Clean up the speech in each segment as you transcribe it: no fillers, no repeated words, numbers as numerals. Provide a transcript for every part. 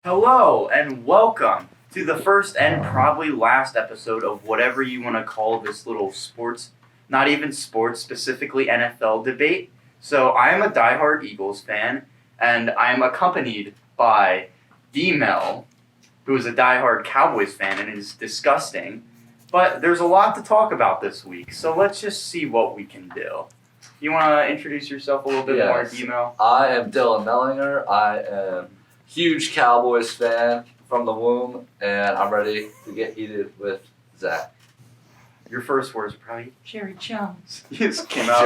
Hello and welcome to the first and probably last episode of whatever you want to call this little sports, not even sports, specifically NFL debate. So I am a diehard Eagles fan, and I am accompanied by D-Mel, who is a diehard Cowboys fan and is disgusting. But there's a lot to talk about this week, so let's just see what we can do. You want to introduce yourself a little bit more, D-Mel? I am Dylan Mellinger. I am huge Cowboys fan from the womb, and I'm ready to get heated with Zach. Your first words are probably Jerry Jones. You just came out.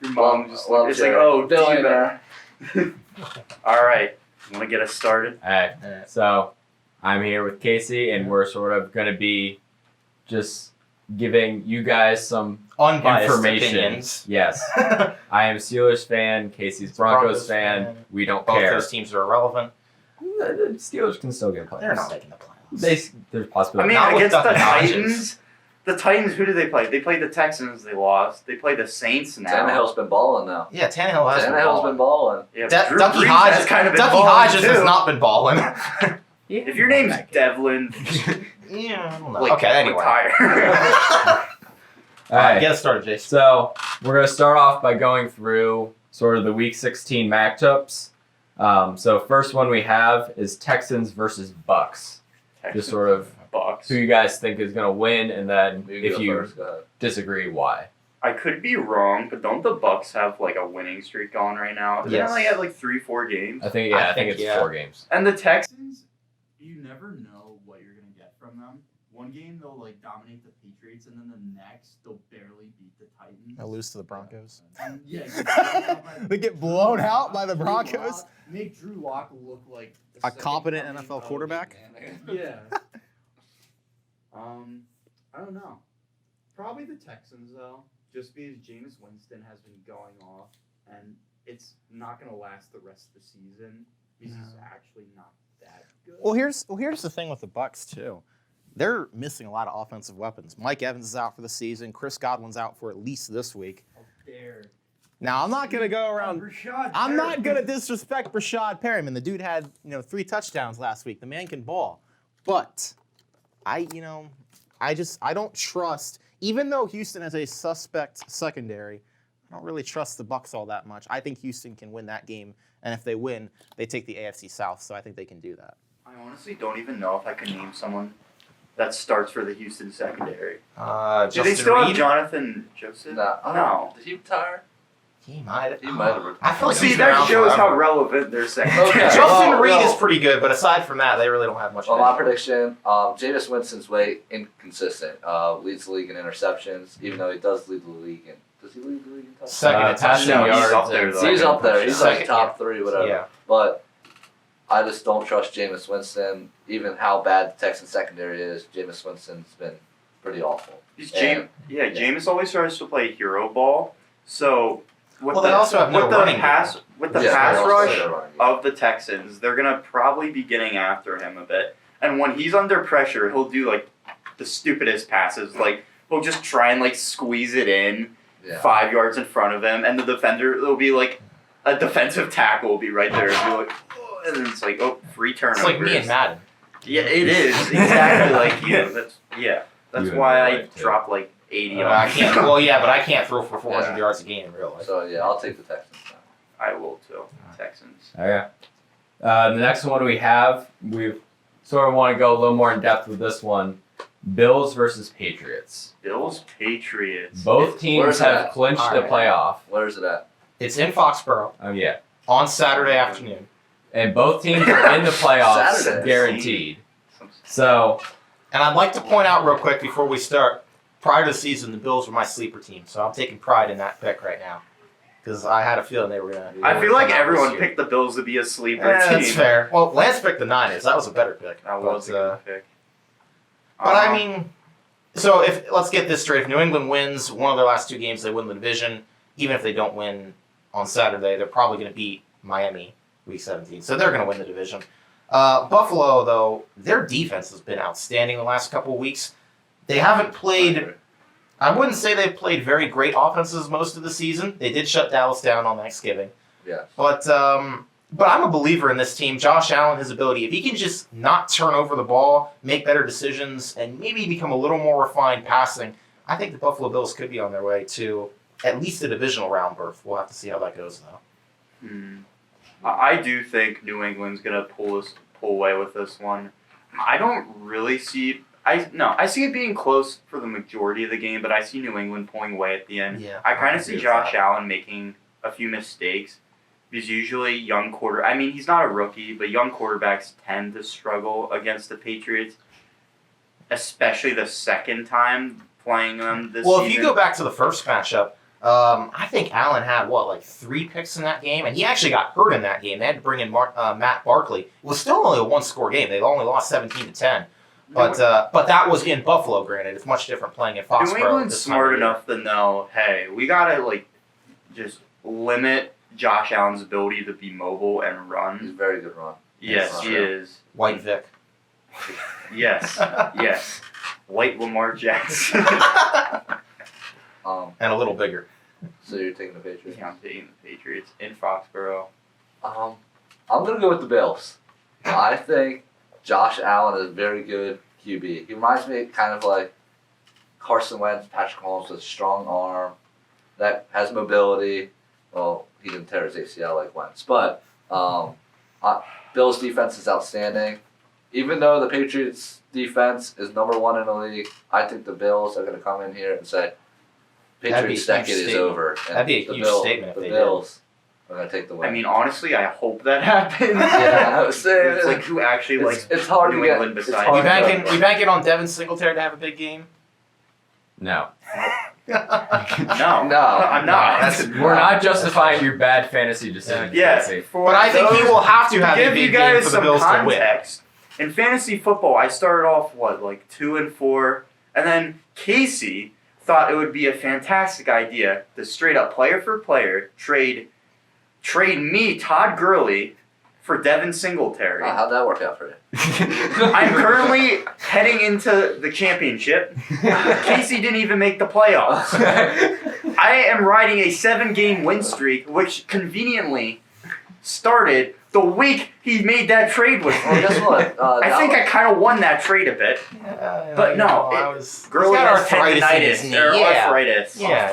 Your mom just it's like, oh, billionaire. All right, want to get us started? All right. So I'm here with Kasey, and we're sort of going to be just giving you guys some unbiased information. Opinions. Yes. I am a Steelers fan. Kasey's Broncos fan. We don't Both care. those teams are irrelevant. The Steelers can still get playoffs. They're not making the playoffs. There's possibility. I mean, Not with against the Dustin Titans, who do they play? They played the Texans, they lost. They play the Saints now. Tannehill's been balling now. Yeah, Tannehill has Been balling. Yeah, Ducky Drew Brees Hodges has kind of been Ducky balling Hodges too. has not been balling. If your name's Devlin, Yeah, I don't know. like, Okay, anyway. retire. All right. Get us started, Jase. So we're going to start off by going through sort of the Week 16 matchups. So first one we have is Texans versus Bucks. Just sort of Bucks. who you guys think is going to win, and then if you First, go ahead. disagree, why. I could be wrong, but don't the Bucks have like a winning streak going right now? Doesn't Yes. it like have like 3-4 games? I think it's yeah. 4 games. And the Texans, you never know what you're gonna get from them. One game they'll like dominate the Patriots, and then the next they'll barely beat the Titans. They'll lose to the Broncos. And, yeah, They get blown out by the Broncos. Make Drew Lock look like the A second competent coming NFL of quarterback? Yeah. I don't know. Probably the Texans though, just because Jameis Winston has been going off, and it's not gonna last the rest of the season because he's actually not that good. Well, here's the thing with the Bucks too. They're missing a lot of offensive weapons. Mike Evans is out for the season. Chris Godwin's out for at least this week. How dare. Now I'm not gonna go around. Rashad I'm not Perriman. gonna disrespect Rashad Perriman. The dude had 3 touchdowns last week. The man can ball, but I don't trust. Even though Houston has a suspect secondary, I don't really trust the Bucks all that much. I think Houston can win that game, and if they win, they take the AFC South. So I think they can do that. I honestly don't even know if I can name someone that starts for the Houston secondary. Do they still have Jonathan Joseph? No. Did he retire? He might. He might have retired. I feel like See, he's been that around shows how forever. relevant their secondary Okay. is. Justin Well, Reed well- is pretty good, but aside from that, they really don't have much. Well, my of anything. prediction, Jameis Winston's way inconsistent. Leads the league in interceptions, even though he does lead the league in. Does he lead the league in touchdowns? Second in passing touchdown he's yards. up there, and though. He's second up there. He's touchdown. like top 3, whatever. Yeah. But I just don't trust Jameis Winston. Even how bad the Texan secondary is, Jameis Winston's been pretty awful. Jameis always tries to play hero ball. So with They also have no running pass game. pass they rush also have a running game. of the Texans, they're gonna probably be getting after him a bit. And when he's under pressure, he'll do like the stupidest passes. Like he'll just try and like squeeze it in 5 yards in front of him, and the defender will be like a defensive tackle will be right there and be like, oh, and then it's like, oh, free turnovers. It's like me and Madden. Yeah, it is exactly like you. That's You why in I real life, too. dropped like 80 on I can't. you. Well, yeah, but I can't throw for 400 Yeah. yards a game in real life. So yeah, I'll take the Texans now. I will too. Texans. Okay. The next one we have, we sort of want to go a little more in depth with this one. Bills versus Patriots. Bills, Patriots. Both teams Where's have that? clinched a Alright. playoff. Where is it at? It's in Foxborough Yeah. on Saturday afternoon. And both teams are in the playoffs, Saturday. guaranteed. So, And I'd like to point out real quick before we start, prior to the season, the Bills were my sleeper team, so I'm taking pride in that pick right now. Because I had a feeling they were going to. I feel like everyone picked the Bills to be a sleeper team. That's fair. Well, Lance picked the Niners. That was a better pick. That was a good pick. But I mean, so let's get this straight. If New England wins one of their last 2 games, they win the division. Even if they don't win on Saturday, they're probably going to beat Miami Week 17. So they're going to win the division. Buffalo, though, their defense has been outstanding the last couple of weeks. They haven't played. I wouldn't say they've played very great offenses most of the season. They did shut Dallas down on Thanksgiving. Yeah. But But I'm a believer in this team. Josh Allen, his ability, if he can just not turn over the ball, make better decisions, and maybe become a little more refined passing, I think the Buffalo Bills could be on their way to at least a divisional round berth. We'll have to see how that goes, though. I do think New England's gonna pull away with this one. I don't really see. I see it being close for the majority of the game, but I see New England pulling away at the end. Yeah, I kind of agree see with Josh that. Allen making a few mistakes. Because usually he's not a rookie, but young quarterbacks tend to struggle against the Patriots, especially the second time playing them this Well, season. if you go back to the first matchup, I think Allen had, 3 picks in that game? And he actually got hurt in that game. They had to bring in Matt Barkley. It was still only a one-score game. They only lost 17-10. But that was in Buffalo, granted. It's much different playing in Foxborough. New England's this time of smart year. enough to know, hey, we gotta just limit Josh Allen's ability to be mobile and He's run. a very good run. Yes, he Yeah. is. White Vic. Yes, yes. White Lamar Jackson. And a little bigger. So you're taking the Patriots? Yeah, I'm taking the Patriots in Foxborough. I'm gonna go with the Bills. I think Josh Allen is a very good QB. He reminds me kind of like Carson Wentz, Patrick Mahomes with a strong arm that has mobility. Well, he didn't tear his ACL like Wentz, but Bills' defense is outstanding. Even though the Patriots' defense is number 1 in the league, I think the Bills are going to come in here and say, That'd be a Patriots' huge decade is statement. over. And That'd be a the huge statement if the they Bills are going to take the win. I mean, honestly, I hope that happens. Yeah, I was saying, It's like who actually likes it's hard New to get. England It's besides hard We to banking, get. we banking on Devin Singletary to have a big game? No. No, No. I'm not. We're not justifying your bad fantasy decisions. Yes, Casey. for But I think he those- will have to have give a big you game guys for the some Bills to win. context. In fantasy football, I started off 2-4, and then Casey thought it would be a fantastic idea to straight up player for player trade me, Todd Gurley, for Devin Singletary. How'd that work out for you? I'm currently heading into the championship. Casey didn't even make the playoffs. I am riding a 7-game win streak, which conveniently started the week he made that trade with Well, me. guess what? I think I kind of won that trade a bit. But no, Gurley has tendinitis or arthritis. Yeah.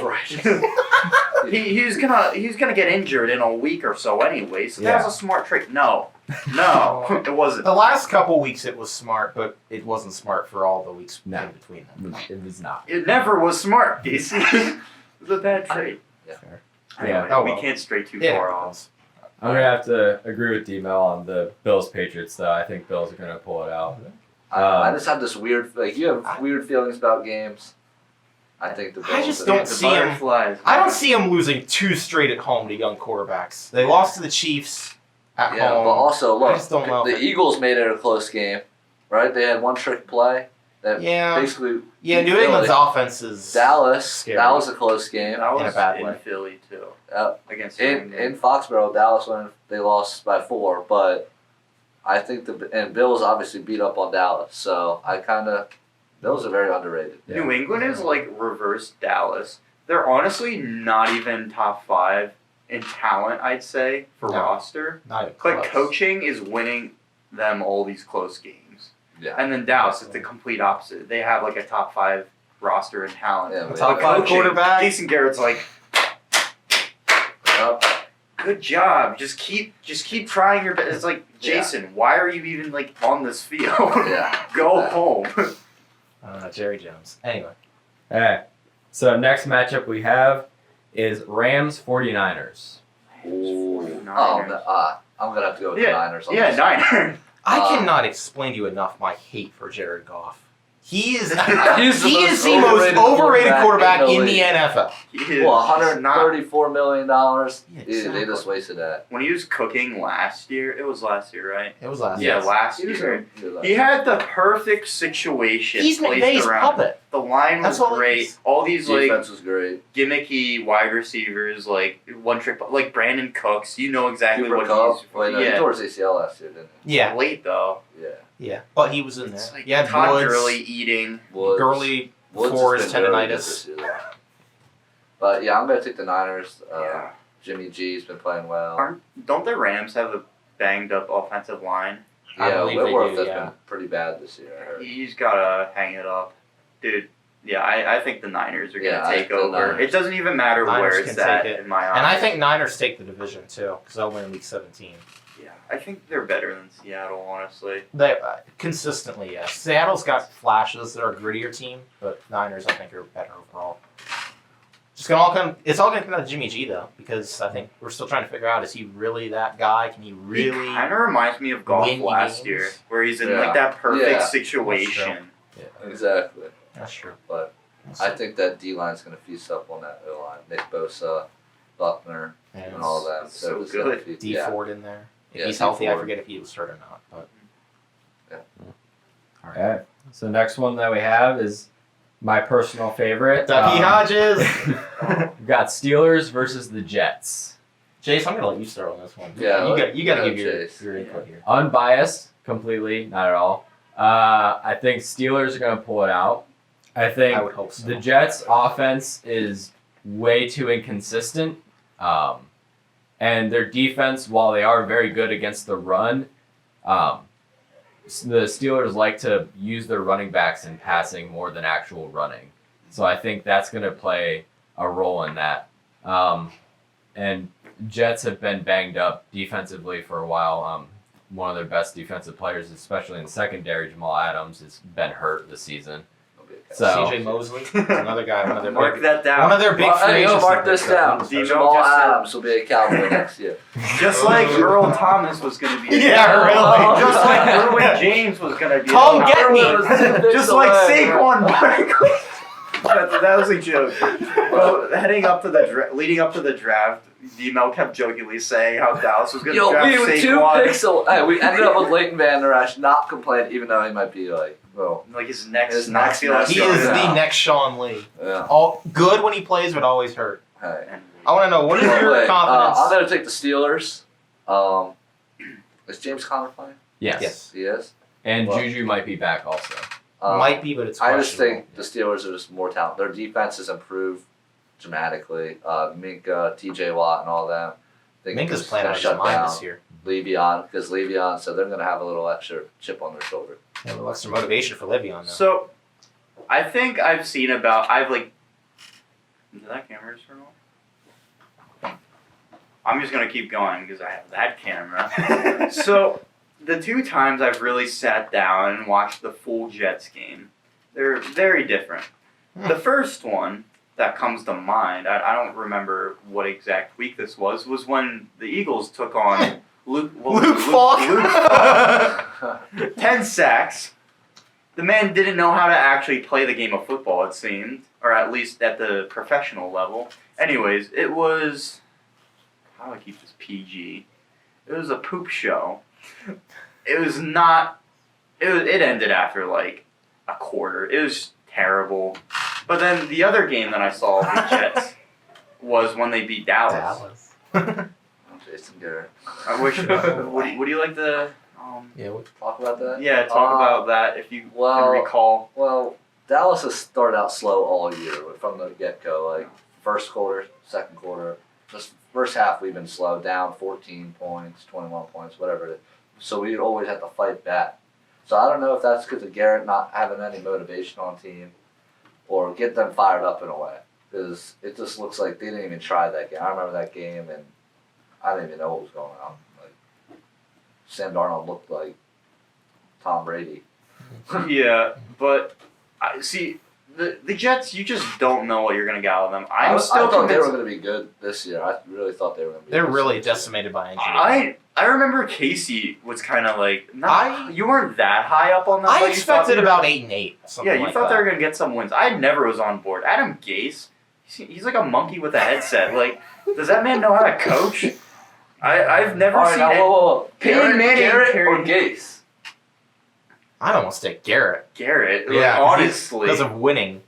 He's gonna get injured in a week or so anyway. So that Yeah. was a smart trade. No, it wasn't. The last couple weeks it was smart, but it wasn't smart for all the weeks No. in between them. It was not. It never was smart, Casey. It was a bad trade. Fair. Anyway, Oh, we well. can't stray too Yeah. far off. I'm going to have to agree with D-Mel on the Bills-Patriots, though. I think Bills are going to pull it out. I just have this weird, you have weird feelings about games. I think the Bills. I just are- don't The see him. butterflies. I don't see him losing 2 straight at home to young quarterbacks. They lost to the Chiefs at Yeah, home. but also look, I just don't know the if it- Eagles made it a close game, right? They had one trick play that Yeah. basically. Yeah, beat New England's Philly. offense is Dallas. scary. That was a close game. That in was a bad in way. Philly too. Against In England. Foxborough, Dallas won. They lost by 4, but I think and Bills obviously beat up on Dallas. So I kind of Bills are very underrated. Yeah. New England is like reverse Dallas. They're honestly not even top 5 in talent, I'd say, for No. roster. not even But close. coaching is winning them all these close games. Yeah. And then Dallas is the complete opposite. They have like a top 5 roster in talent. Yeah, A but- top But 5 coaching, quarterback. Jason Garrett's like, Yep. good job. Just keep trying your best. It's like, Yeah. Jason, why are you even like on this field? Yeah. Go Yeah. home. Jerry Jones. Anyway. All right. So next matchup we have is Rams-49ers. Oh, Niners. I'm gonna have to go with Yeah, the Niners. On Yeah, this. Niners. I Uh, cannot explain to you enough my hate for Jared Goff. He is He's the he most is the most overrated quarterback in the league. NFL. He is Well, not. $134 million. Yeah, They exactly. just wasted that. When he was cooking last year, it was last year, right? It was last Yeah. year. Last He was year. a- He had the perfect situation He's placed McVay's around. puppet. The line was That's all it great. is. All these like defense was great. gimmicky wide receivers, like one trick, like Brandon Cooks. You know exactly Cooper what Kupp. he's. Wait, no, he yeah, tore his ACL last year, didn't Yeah, late though. he? Yeah. yeah. But he was in there. It's like You had Todd Woods, Gurley eating. Woods. Gurley Woods for has his been very good tendinitis. this year, though. But yeah, I'm gonna take the Niners. Yeah. Jimmy G's been playing well. Don't the Rams have banged up offensive line. I Yeah, believe they Whitworth do, has yeah. been pretty bad this year. I heard. He's gotta hang it up, dude. Yeah, I think the Niners are gonna Yeah, I take think the over. Niners. It doesn't even matter Niners where can it's at take it. in my eyes. And I think Niners take the division too, because they'll win week 17. Yeah, I think they're better than Seattle, honestly. They consistently, yes. Seattle's got flashes. They're a grittier team, but Niners, I think, are better overall. It's all going to come down to Jimmy G though, because I think we're still trying to figure out: is he really that guy? Can he really? He kind of reminds me of Goff win last games? year, where he's in Yeah. like that perfect Yeah. situation. Exactly. That's true. But I think that D line's going to feast up on that O line. Nick Bosa, Buckner, And and all that. It's so it's gonna good. feast- D yeah. Ford in there. If Yeah, he's D healthy, I Ford. forget if he was hurt or not. But All right. So next one that we have is my personal favorite. Ducky Hodges. We've got Steelers versus the Jets. Jace, I'm gonna let you start on this one. Yeah, you got to yeah, give Jace. your input here. Unbiased, completely, not at all. I think Steelers are going to pull it out. I think I would hope so. the Jets' offense is way too inconsistent. And their defense, while they are very good against the run, the Steelers like to use their running backs in passing more than actual running. So I think that's going to play a role in that. And Jets have been banged up defensively for a while. One of their best defensive players, especially in secondary, Jamal Adams, has been hurt this season. So CJ Mosley is another guy. One of their Mark big, that down. one of their big Well, free hey, agents. mark this down. Demo Jamal just said- Adams will be a Cowboy next year. Just like Earl Thomas was going to be. Yeah, really. Just like Derwin James was going to be. Come a- get me. Just like Saquon Barkley. that was a joke. Well, leading up to the draft, D-Mel kept jokingly saying how Dallas was going to Yo, draft we were 2 Saquon. picks away. We ended up with Leighton Vander Esch, not complaining, even though he might be like, well, Like his next His next He Yeah. is the next Sean Lee. yeah. All good when he plays, but always hurt. Hey. I want to know what is your Wait, confidence? I'm gonna take the Steelers. Is James Conner playing? yes. Yes. He is. And Well- Juju might be back also. Might be, but it's I just questionable. think the Steelers are just more talented. Their defense has improved dramatically. Minka, T.J. Watt, and all that. I think Minka's it's playing gonna out of his shut mind down this year. Le'Veon, because Le'Veon, so they're gonna have a little extra chip on their shoulder. Yeah, a little extra motivation for Le'Veon, though. So, I think did that camera just turn off? I'm just gonna keep going because I have that camera. So, the 2 times I've really sat down and watched the full Jets game, they're very different. The first one that comes to mind, I don't remember what exact week this was when the Eagles took on Luke Falk. 10 sacks. The man didn't know how to actually play the game of football, it seemed, or at least at the professional level. Anyways, it was, how do I keep this PG? It was a poop show. It was not, it ended after like a quarter. It was terrible. But then the other game that I saw of the Jets was when they beat Dallas. Jason Garrett. I wish, would you like to, Yeah, Talk about that? talk about that if you can recall. Well, Dallas has started out slow all year from the get-go. Like, first quarter, second quarter. Just first half, we've been slow, down 14 points, 21 points, whatever it is. So we always have to fight back. So I don't know if that's because of Garrett not having any motivation on team or get them fired up in a way. Because it just looks like they didn't even try that game. I remember that game, and I didn't even know what was going on. Like, Sam Darnold looked like Tom Brady. Yeah, but I see the Jets. You just don't know what you're gonna get out of them. I still thought they were convinced. going to be good this year. I really thought they were going to be they're good really this year. decimated by injury. I remember Casey was kind of like I- you weren't that high up on them. I but you thought expected they were- about 8-8. Yeah, Something you like thought that. they were gonna get some wins. I never was on board. Adam Gase, he's like a monkey with a headset. Like, does that man know how to coach? I've never All right, seen now, it. whoa. Peyton Manning Garrett or carried- Gase? I'd almost take Garrett. Garrett. Yeah, honestly. because of winning.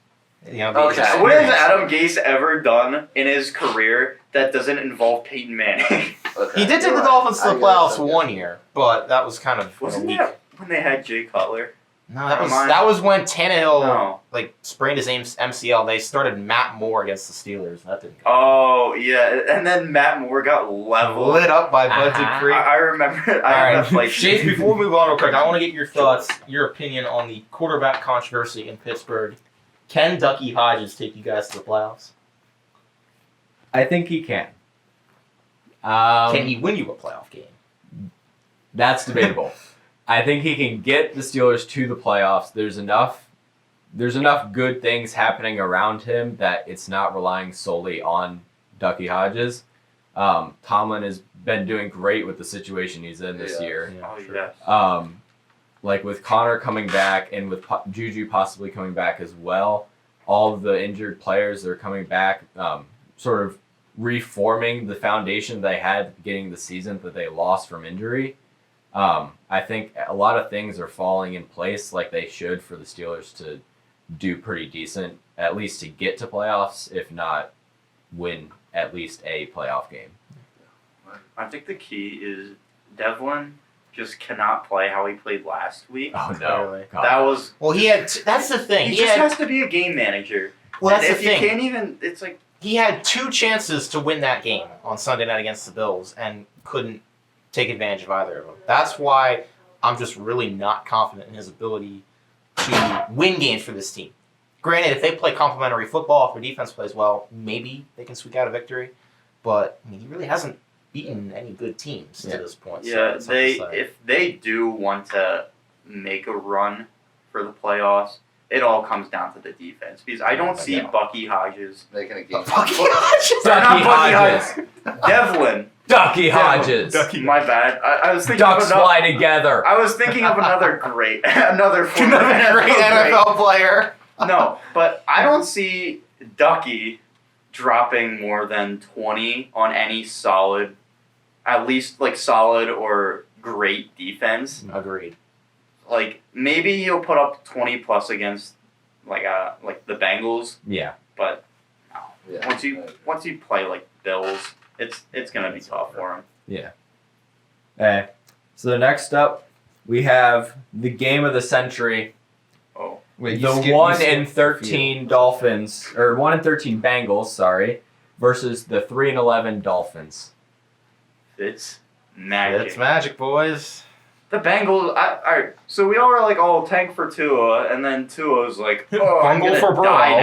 You know, the Okay. experience. What has Adam Gase ever done in his career that doesn't involve Peyton Manning? Okay, He did take you're the right. Dolphins to I the guess, playoffs I guess. one year, but that was kind of Wasn't a weak. that when they had Jay Cutler? No, that was when Tannehill sprained his MCL. They started Matt Moore against the Steelers. That didn't go. Oh yeah, and then Matt Moore got lit up by Bud Dupree. I remember. Chase, before we move on real quick, I want to get your thoughts, your opinion on the quarterback controversy in Pittsburgh. Can Ducky Hodges take you guys to the playoffs? I think he can. Can he win you a playoff game? That's debatable. I think he can get the Steelers to the playoffs. There's enough good things happening around him that it's not relying solely on Ducky Hodges. Tomlin has been doing great with the situation he's in this year. Yeah, yes. Like with Connor coming back and with Juju possibly coming back as well, all of the injured players that are coming back, sort of reforming the foundation they had at the beginning of the season that they lost from injury. I think a lot of things are falling in place like they should for the Steelers to do pretty decent, at least to get to playoffs, if not win at least a playoff game. I think the key is Devlin just cannot play how he played last week. Oh no, Really? God. That was. Well, that's the thing. He just has to be a game manager. Well, that's and the if thing. you can't even, it's like He had 2 chances to win that game on Sunday night against the Bills and couldn't take advantage of either of them. That's why I'm just really not confident in his ability to win games for this team. Granted, if they play complementary football, if their defense plays well, maybe they can squeak out a victory. But I mean, he really hasn't beaten any good teams to this point. Yeah, so if they do want to make a run for the playoffs, it all comes down to the defense because I don't see Bucky Hodges making a game. Bucky Hodges. Ducky Hodges. Devlin. Ducky Hodges. Ducky. My bad. I was thinking Ducks of another, fly together. I was thinking of another great, another Great NFL player. No, but I don't see Ducky dropping more than 20 on any solid, at least like solid or great defense. Agreed. Like maybe he'll put up 20 plus against like the Bengals, Yeah. but no. Yeah. Once you play like Bills, it's gonna be tough for him. Yeah. Okay. So next up, we have the game of the century. Oh, With the 1-13 Dolphins, or 1-13 Bengals, sorry, versus the 3-11 Dolphins. it's magic. It's magic, boys. The Bengals. Alright, so we all were like, "Oh, tank for Tua," and then Tua was like, "Oh, I'm Bungle gonna for Burrow. die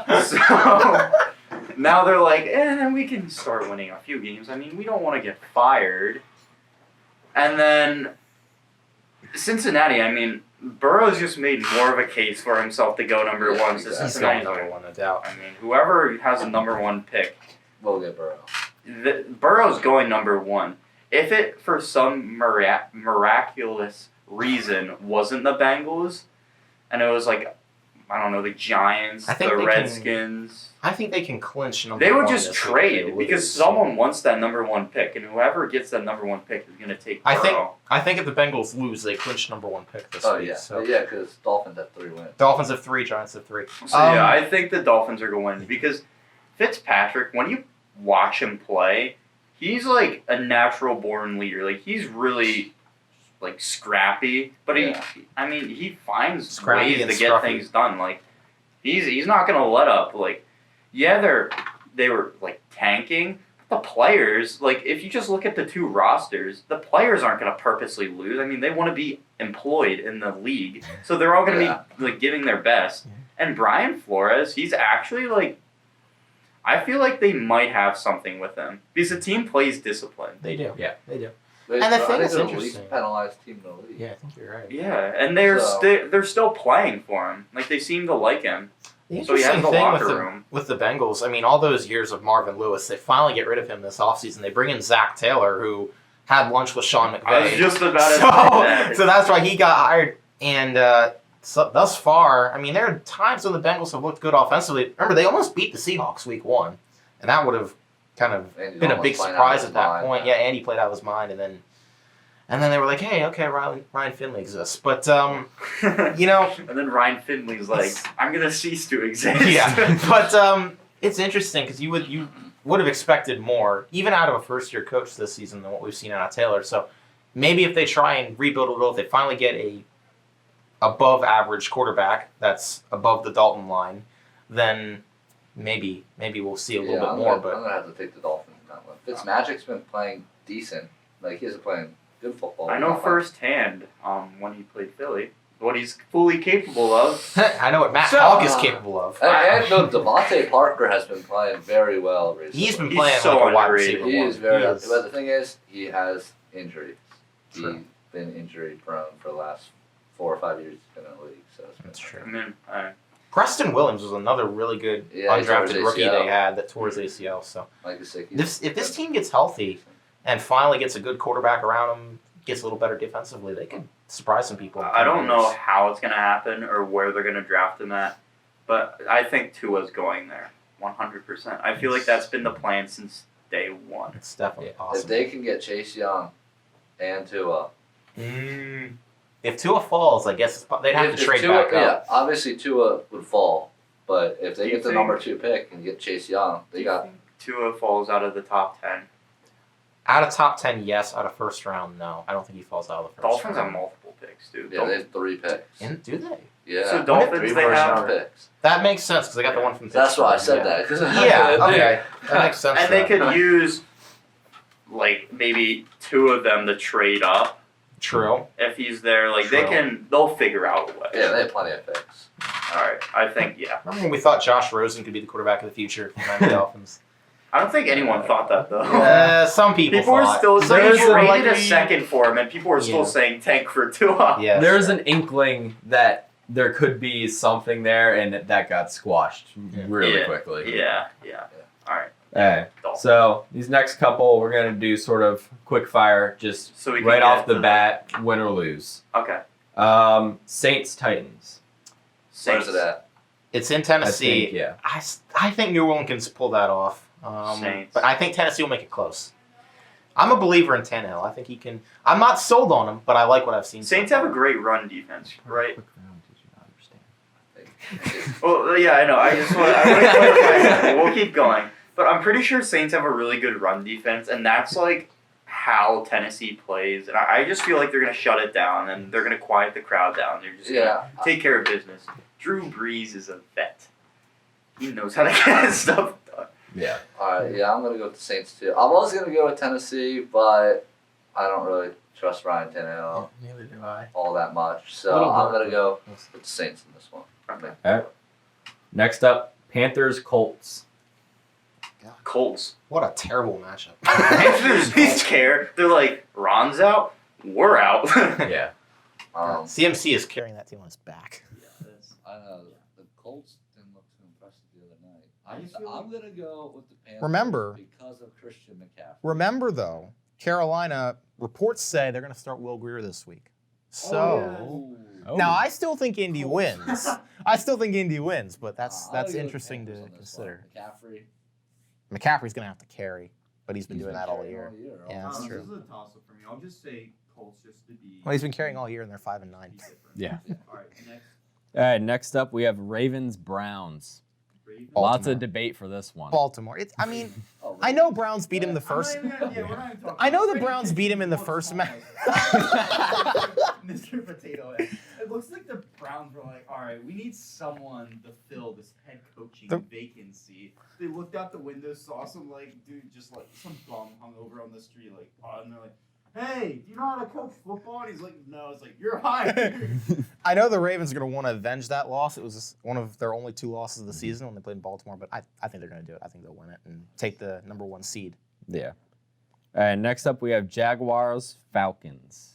now." So now they're like, we can start winning a few games. I mean, we don't want to get fired. And then Cincinnati. I mean, Burrow's just made more of a case for himself to go number one. Exactly. This He's is going number one, no doubt. I mean, whoever has a number one pick, We'll get Burrow. Burrow's going number one. If it, for some miraculous reason, wasn't the Bengals, and it was like, I don't know, the Giants, I think the they Redskins, I think they can clinch number they would one just this week if trade they because lose. someone wants that number one pick, and whoever gets that number one pick is going to take Burrow. I think if the Bengals lose, they clinch number one pick this Oh week. yeah, So. yeah, because Dolphins have 3 wins. Dolphins have 3, Giants have 3. So yeah, I think the Dolphins are going to win because Fitzpatrick, when you watch him play, he's like a natural born leader. Like he's really like scrappy, but he finds Scrappy ways and to get scruffy. things done. Like he's not gonna let up. Like they were like tanking. The players, like if you just look at the 2 rosters, the players aren't gonna purposely lose. I mean, they want to be employed in the league, so they're all gonna be like giving their best. And Brian Flores, he's actually like, I feel like they might have something with him because the team plays discipline. They do. Yeah. They do. They- And the I thing think that's they're the interesting- least penalized team in the league. Yeah, I think you're right. Yeah, and they're So- they're still playing for him. Like they seem to like him. The So he has interesting the thing locker room. with the Bengals, I mean, all those years of Marvin Lewis, they finally get rid of him this offseason. They bring in Zach Taylor, who had lunch with Sean McVay. I was just about to say that. So that's why he got hired. And so thus far, I mean, there are times when the Bengals have looked good offensively. Remember, they almost beat the Seahawks week 1, and that would have kind of Andy's been a almost big playing out surprise of at that his point. mind. Yeah, Andy played out of his mind, and then they were like, hey, okay, Ryan Finley exists. But, you know. And then Ryan Finley's like, I'm gonna cease to exist. Yeah, but it's interesting because you would have expected more, even out of a first-year coach this season, than what we've seen out of Taylor. So maybe if they try and rebuild a little, if they finally get above average quarterback that's above the Dalton line, then maybe we'll see a little bit more. I'm gonna have to take the Dolphins in that one. Fitzmagic's been playing decent. Like, he isn't playing good football. I know firsthand when he played Philly what he's fully capable of. I know what Matt Hawk is capable of. And no, Devontae Parker has been playing very well recently. He's been He's playing so like a wide underrated. receiver. He one. is very. He is. But the thing is, he has injuries. True. He's been injury prone for the last 4 or 5 years he's been in the league. So it's been That's true. I mean, Preston Williams was another really good Yeah, he tore undrafted his rookie ACL. they had that tore his ACL. So Like Kasey. if this team gets healthy and finally gets a good quarterback around him, gets a little better defensively, they could surprise some people. I don't know how it's going to happen or where they're going to draft him at, but I think Tua's going there 100%. I feel like that's been the plan since day one. It's definitely If possible. they can get Chase Young and Tua, If Tua falls, I guess they'd have to trade Tua, back up. Yeah, obviously Tua would fall, but if they Do you get the think- number 2 pick and get Chase Young, Do they you got. think Tua falls out of the top 10? Out of top 10, yes. Out of first round, no. I don't think he falls out of the first Dolphins have round. multiple picks, dude. Yeah, they have 3 picks. Do they? Yeah. So Dolphins, 3 they first have- round picks. That makes sense because they got the one from That's why I Pittsburgh, said that. 'Cause Yeah, okay. That makes sense. And for they that. could use, like, maybe 2 of them to trade up True. if he's there. Like, True. they'll figure out a way. Yeah, they have plenty of picks. All right, I think, yeah. Remember when we thought Josh Rosen could be the quarterback of the future for the Miami Dolphins? I don't think anyone thought that, though. Some people People were thought. still There saying was you a- rated a like- second for him, and people were still Yeah. saying tank for Tua. Yeah. There's an inkling that there could be something there, and that got squashed really Yeah. quickly. Yeah. All right. Alright, Dolphins. so these next couple, we're going to do sort of quick fire, just So we can right get off the to bat, win or lose. Okay. Saints, Titans. Saints. Where's it at? It's in I Tennessee. think, yeah. I think New Orleans can pull that off. Saints. But I think Tennessee will make it close. I'm a believer in Tannehill. I think he can. I'm not sold on him, but I like what I've seen. Saints so have a far. great run defense, right? Quick round, did you not understand? Well, yeah, I know. I want to clarify something. We'll keep going. But I'm pretty sure Saints have a really good run defense, and that's like how Tennessee plays. And I just feel like they're going to shut it down, and they're going to quiet the crowd down. They're just going to take care of business. Drew Brees is a vet. He knows how to get stuff done. Yeah. Alright, yeah, I'm gonna go with the Saints too. I was gonna go with Tennessee, but I don't really trust Ryan Tannehill Neither do I. all that much. So Little I'm bit. gonna go with the Saints in this one. Okay. Next up, Panthers, Colts. Colts. What a terrible matchup. Panthers don't care. They're like, Ron's out, we're out. Yeah. CMC is carrying that team on his back. I know the Colts didn't look too impressive the other night. I'm gonna go with the Panthers. Remember- because of Christian McCaffrey. Remember, though, Carolina reports say they're going to start Will Greer this week. So now I still think Indy wins. I still think Indy wins, but that's interesting to consider. McCaffrey. McCaffrey's going to have to carry, but he's been doing that all year. Yeah, that's This true. is a toss-up for me. I'll just say Colts just to be. Well, he's been carrying all year, and they're 5-9. be different. Yeah. All right, next. All right, next up, we have Ravens, Browns. Ravens. Baltimore. Lots of debate for this one. Baltimore. I mean, I know Browns beat him the first. We're not even talking I know the about Browns it. beat him in the first match. Mr. Potato Head. It looks like the Browns were like, all right, we need someone to fill this head coaching vacancy. They looked out the window, saw some like dude, just like some bum hung over on the street, like, and they're like, hey, do you know how to coach football? And he's like, no. It's like, you're hired. I know the Ravens are going to want to avenge that loss. It was just one of their only 2 losses of the season when they played in Baltimore, but I think they're going to do it. I think they'll win it and take the number 1 seed. Yeah. All right, next up, we have Jaguars, Falcons.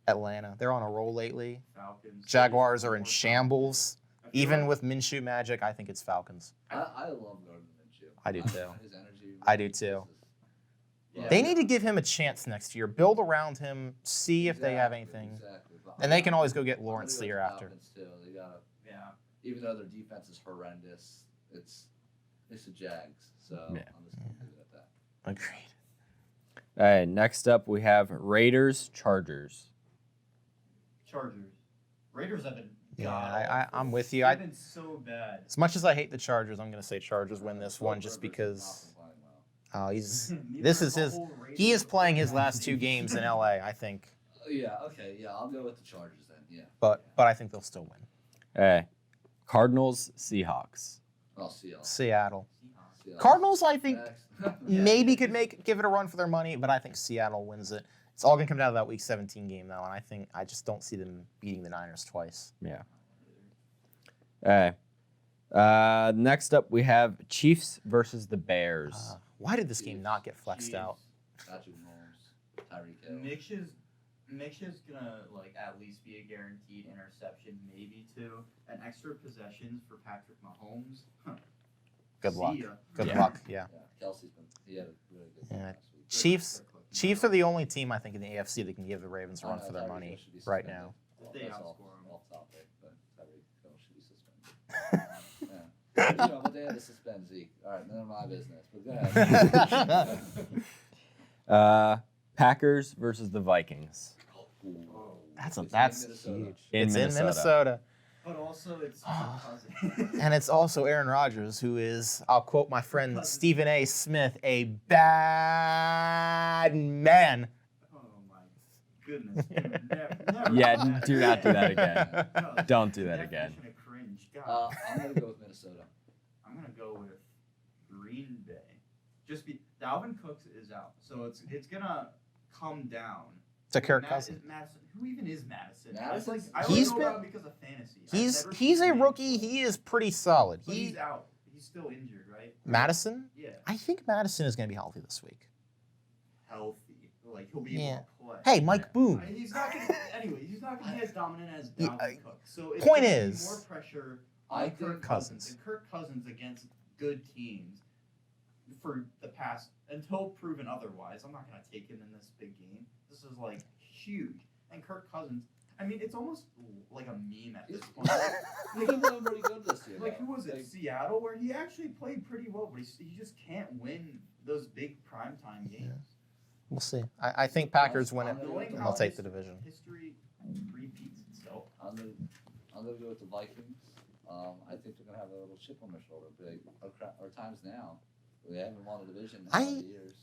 Atlanta. They're on a roll lately. Falcons. Jaguars are in shambles. Even with Minshew magic, I think it's Falcons. I love Gardner Minshew. I do too. His energy. I do too. Yeah. They need to give him a chance next year. Build around him. See if they have anything. Exactly. But And they can always go get I'm Lawrence the gonna go year with after. Falcons too. They gotta, Yeah. even though their defense is horrendous, it's the Jags. So Yeah. I'm just gonna leave it at that. Agreed. All right, next up, we have Raiders, Chargers. Chargers. Raiders have been. Yeah, I'm with you. They've been so bad. As much as I hate the Chargers, I'm going to say Chargers win this one just because Not been playing well. he's this is his he is playing his last 2 games in LA, I think. Yeah. Okay. Yeah. I'll go with the Chargers then. Yeah. but I think they'll still win. Hey, Cardinals, Seahawks. I'll see y'all. Seattle. Seahawks. Cardinals, I think Next. maybe could give it a run for their money, but I think Seattle wins it. It's all gonna come down to that Week 17 game though, and I just don't see them beating the Niners twice. Yeah. Hey. Next up, we have Chiefs versus the Bears. Why did this game not get flexed out? Patrick Mahomes, Tyreek Hill. Mitch is gonna like at least be a guaranteed interception, maybe two. An extra possessions for Patrick Mahomes. Good luck. See ya. Good Yeah. luck. Yeah. Yeah, Kelsey's he had a really good game Yeah. last week. Chiefs are the only team I think in the AFC that can give the Ravens a run for their Tyreek money Hill should be right suspended. now. If they That's outscore 'em. off topic, but Tyreek Hill should be suspended. Yeah. But they had to suspend Zeke. All right, none of my business. But go ahead. Packers versus the Vikings. Ooh. That's It's huge. in Minnesota. It's in Minnesota. But also it's cousin. And it's also Aaron Rodgers, who is, I'll quote my friend Stephen A. Smith, a bad man. Oh my goodness. Dude, never Yeah, do that. do not do that again. No, Don't do that again. definition of cringe. God. I'm gonna go with Minnesota. I'm gonna go with Green Bay. Dalvin Cooks is out, so it's gonna come down. To Kirk Matt- Cousins. Madison. Who even is Madison? Madison's- I He's only know been- about him because of fantasy. I've He's never he's seen a him rookie. before. He is pretty solid. But He he's out. He's still injured, right? Madison? Yeah. I think Madison is going to be healthy this week. Healthy. Like he'll be Yeah. able to play. Hey, Mike Boone. He's not gonna. Anyway, he's not gonna be as dominant as Yeah, Dalvin Cook. So it's point gonna be is- more pressure I on think Kirk Cousins. And Kirk Cousins against good teams for the past until proven otherwise. I'm not gonna take him in this big game. This is like huge. And Kirk Cousins. I mean, it's almost like a meme at this point. He's been playing pretty good this year. Like though. who was it? Seattle, where he actually played pretty well, but he just can't win those big primetime games. We'll see. I think Packers win it. Knowing And how they'll take the his- division. History repeats itself. I'm gonna go with the Vikings. I think they're gonna have a little chip on their shoulder. Big our times now. We haven't won a division in a lot of years.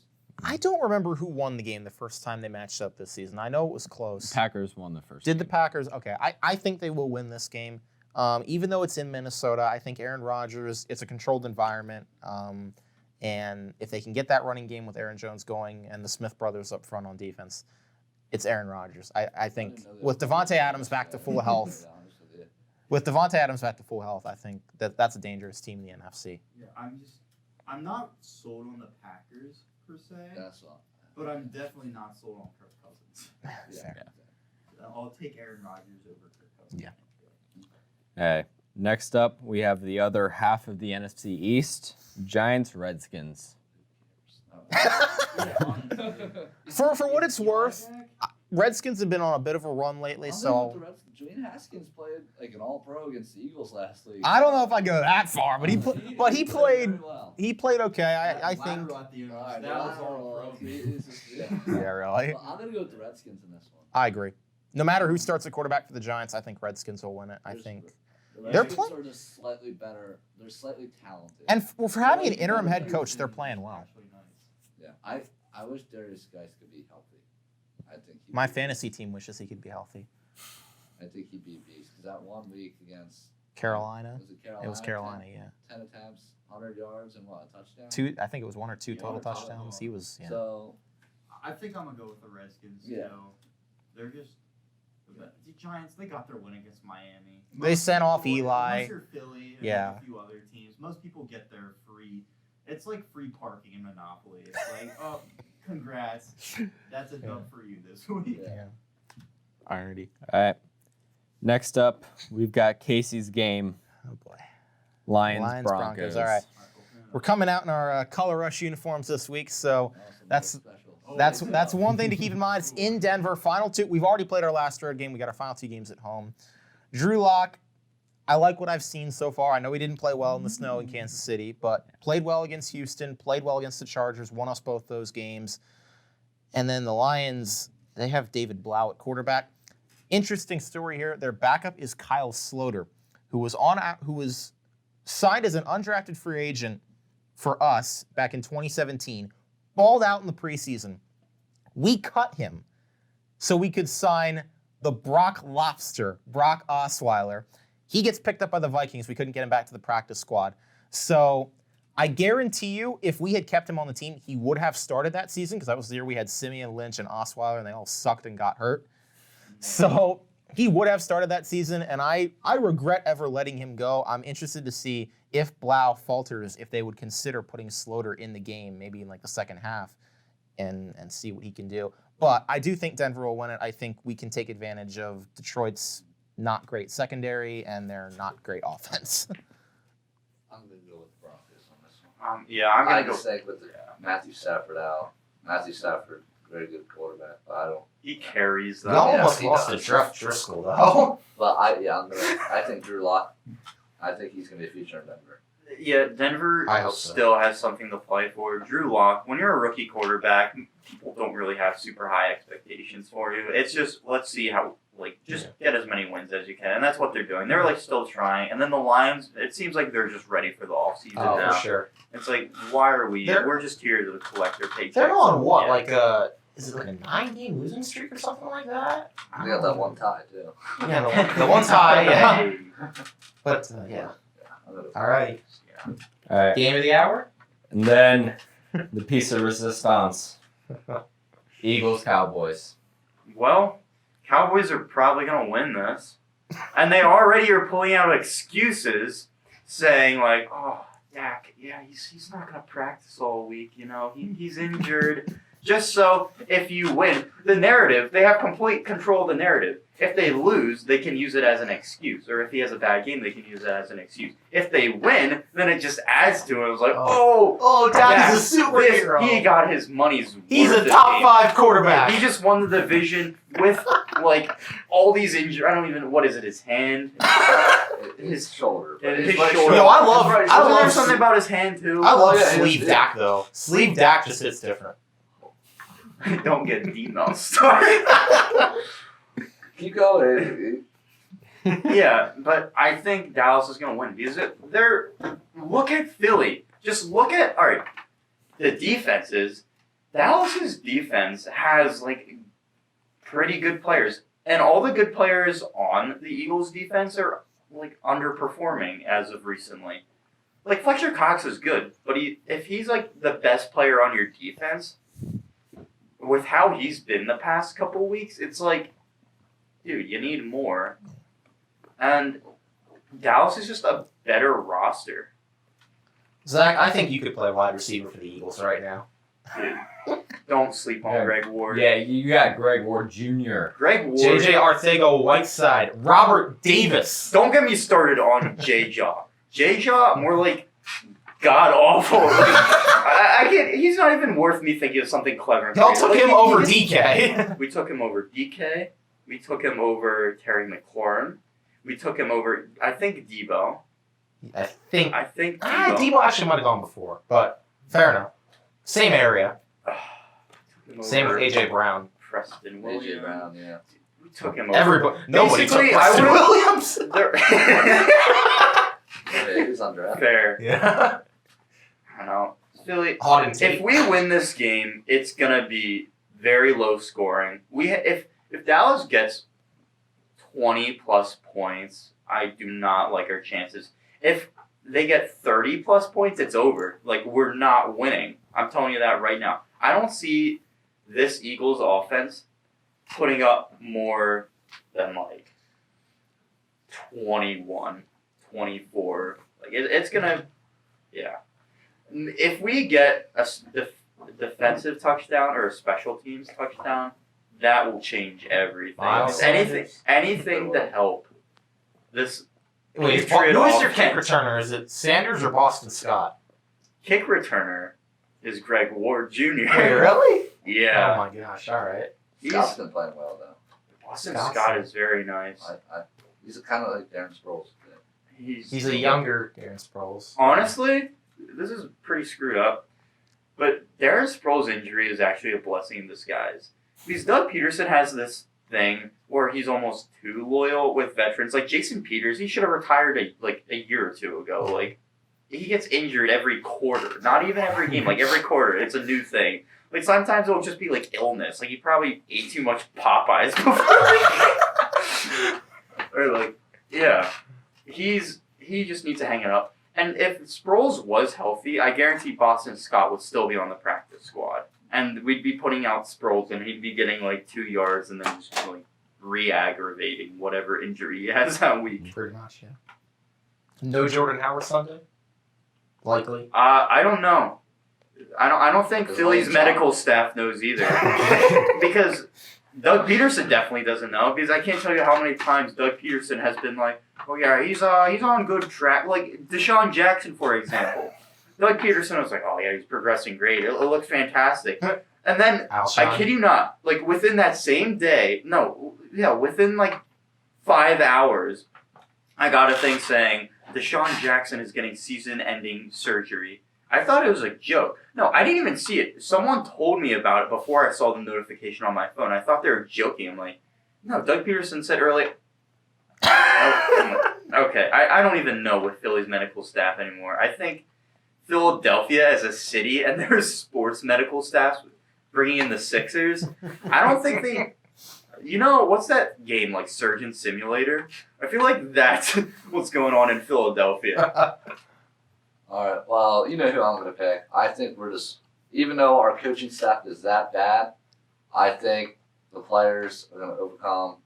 I don't remember who won the game the first time they matched up this season. I know it was close. Packers won the first. Did the game. Packers? Okay, I think they will win this game. Even though it's in Minnesota, I think Aaron Rodgers, it's a controlled environment. And if they can get that running game with Aaron Jones going and the Smith brothers up front on defense, it's Aaron Rodgers. I think didn't know they with were- Devontae Adams back to full health, To be honest with you. with Devontae Adams back to full health, I think that's a dangerous team in the NFC. Yeah, I'm not sold on the Packers per se, That's all. but I'm definitely not sold on Kirk Cousins. Yeah. I'll take Aaron Rodgers over Kirk Cousins. Yeah. Hey, next up, we have the other half of the NFC East: Giants, Redskins. Yeah, honestly. For what it's worth, Redskins have been on a bit of a run lately, so Dwayne Haskins played like an All-Pro against the Eagles last week. I don't know if I go that far, but he very played well. he played okay. I think. Lateral at the end. All right, That was lateral, all pro. it's just- yeah. Yeah, really. Well, I'm gonna go with the Redskins in this one. I agree. No matter who starts at quarterback for the Giants, I think Redskins will win it. I There's- think. The They're Redskins are just slightly better. They're slightly talented. And for having an interim head coach, they're playing well. Actually nice. yeah, I wish Darius Geis could be healthy. I think My fantasy team wishes he could be healthy. I think he'd be a beast because that 1 week against Carolina. was it Carolina? It was Carolina, yeah. 10 attempts, 100 yards, and what, a touchdown? I think it was 1 or 2 Yeah, total one or two. touchdowns. He was, yeah. So I think I'm gonna go with the Redskins. Yeah. You know, they're just the Giants. They got their win against Miami. They sent off people- Eli. Unless you're Philly and Yeah. like a few other teams, most people get their free. It's like free parking in Monopoly. It's like, oh, congrats, that's a dub for you this week. yeah. Irony. All right. Next up, we've got Casey's game: Oh boy. Lions, Broncos. All right. We're coming out in our Color Rush uniforms this week, so That's- special. Oh, that's one thing to keep in mind. It's in Denver. Final 2. We've already played our last road game. We got our final 2 games at home. Drew Lock, I like what I've seen so far. I know he didn't play well in the snow in Kansas City, but played well against Houston, played well against the Chargers, won us both those games. And then the Lions, they have David Blau at quarterback. Interesting story here. Their backup is Kyle Sloter, who was signed as an undrafted free agent for us back in 2017. Balled out in the preseason. We cut him so we could sign the Brock Osweiler. He gets picked up by the Vikings. We couldn't get him back to the practice squad. So I guarantee you, if we had kept him on the team, he would have started that season because that was the year we had Simeon, Lynch, and Osweiler, and they all sucked and got hurt. So he would have started that season, and I regret ever letting him go. I'm interested to see if Blau falters, if they would consider putting Sloter in the game, maybe in like the second half, and see what he can do. But I do think Denver will win it. I think we can take advantage of Detroit's not great secondary and their not great offense. I'm going to go with the Broncos on this one. I'm I gonna go. just think with Matthew Stafford out. Matthew Stafford, very good quarterback, but I don't. He carries We them. almost he lost to does. Jeff Driscoll, though. But I think Drew Lock. I think he's going to be a future in Denver. Yeah, Denver I hope so. still has something to play for. Drew Lock, when you're a rookie quarterback, people don't really have super high expectations for you. It's just, let's see how, just get as many wins as you can. And that's what they're doing. They're, still trying. And then the Lions, it seems like they're just ready for the offseason now. For sure. It's like, why are we? They're- We're just here to collect their paychecks. They're on what? Yeah. Is it like a 9-game losing streak or something like that? They got that one tie too. Yeah, the one tie, yeah. Hey. But, yeah. I'm gonna- All right. All right. Game of the hour? And then the piece of resistance. Eagles, Cowboys. Well, Cowboys are probably going to win this. And they already are pulling out excuses saying, oh, Dak, yeah, he's not going to practice all week, he's injured. Just so if you win, the narrative, they have complete control of the narrative. If they lose, they can use it as an excuse. Or if he has a bad game, they can use it as an excuse. If they win, then it just adds to it. It was like, Oh, Dak is a superhero. He got his money's worth. He's a this top game. 5 quarterback. He just won the division with all these injuries. I don't even. What is it? His hand, his shoulder. but his his right shoulder. No, I love- Right. I Wasn't love- there something about his hand too. I love yeah, sleeve it's- Dak, though. Sleeve Dak just hits different. Don't get emails started. Keep going. Yeah, but I think Dallas is going to win because they're. Look at Philly. Just look at the defenses. Dallas's defense has pretty good players, and all the good players on the Eagles' defense are underperforming as of recently. Fletcher Cox is good, but if he's the best player on your defense, with how he's been the past couple weeks, it's dude, you need more. And Dallas is just a better roster. Zach, I think you could play wide receiver for the Eagles right now. Dude, don't sleep on Yeah. Greg Ward. Yeah, you got Greg Ward Jr. Greg Ward. JJ Arcega-Whiteside, Robert Davis. Don't get me started on J-Jaw. J-Jaw, more god awful. I can't. He's not even worth me thinking of something clever. And Y'all creative. took him over DK. We took him over DK. We took him over Terry McLaurin. We took him over, I think, Debo. I think Debo. Debo actually might have gone before, but fair enough. Same area. Took him Same over with AJ Brown. Preston Williams. AJ Brown, yeah. We took him over. Everybody, nobody took Basically, Preston I Williams. There- Yeah, he's undrafted. Fair. Yeah. I don't know. Philly. Hot and If tape. we win this game, it's gonna be very low scoring. If Dallas gets 20 plus points, I do not like our chances. If they get 30 plus points, it's over. We're not winning. I'm telling you that right now. I don't see this Eagles offense putting up more than 21, 24. It's gonna, yeah. If we get a defensive touchdown or a special teams touchdown, that will change everything. Miles It's anything to help this Wait, Patriot who is your kick offense. returner? Is it Sanders or Boston Scott? Kick returner is Greg Ward Jr. Wait, really? Yeah. Oh my gosh! All right. Scott's been playing well though. Boston Scott's- Scott is very nice. He's kind of like Darren Sproles. He's a younger Darren Sproles. Honestly, this is pretty screwed up. But Darren Sproles' injury is actually a blessing in disguise. Because Doug Peterson has this thing where he's almost too loyal with veterans. Jason Peters, he should have retired a year or two ago. He gets injured every quarter. Not even every game, every quarter. It's a new thing. Like sometimes it'll just be like illness. Like he probably ate too much Popeyes before. Or like, yeah, he just needs to hang it up. And if Sproles was healthy, I guarantee Boston Scott would still be on the practice squad, and we'd be putting out Sproles, and he'd be getting like 2 yards, and then just like re-aggravating whatever injury he has that week. Pretty much, yeah. No Jordan Howard Sunday? Likely. I don't know. I don't think Does Philly's Lane medical staff knows either. Because Doug Peterson definitely doesn't know, because I can't tell you how many times Doug Peterson has been like, oh yeah, he's on good track. Like Deshaun Jackson, for example. Doug Peterson was like, oh yeah, he's progressing great. It looks fantastic. And then, I kid you not, like within that same day, within like 5 hours, I got a thing saying Deshaun Jackson is getting season-ending surgery. I thought it was a joke. No, I didn't even see it. Someone told me about it before I saw the notification on my phone. I thought they were joking. I'm like, no, Doug Peterson said earlier. Okay, I don't even know with Philly's medical staff anymore. I think Philadelphia as a city and their sports medical staff bringing in the Sixers, I don't think they... You know, what's that game, like Surgeon Simulator? I feel like that's what's going on in Philadelphia. All right. Well, you know who I'm going to pick. I think we're just, even though our coaching staff is that bad, I think the players are going to overcome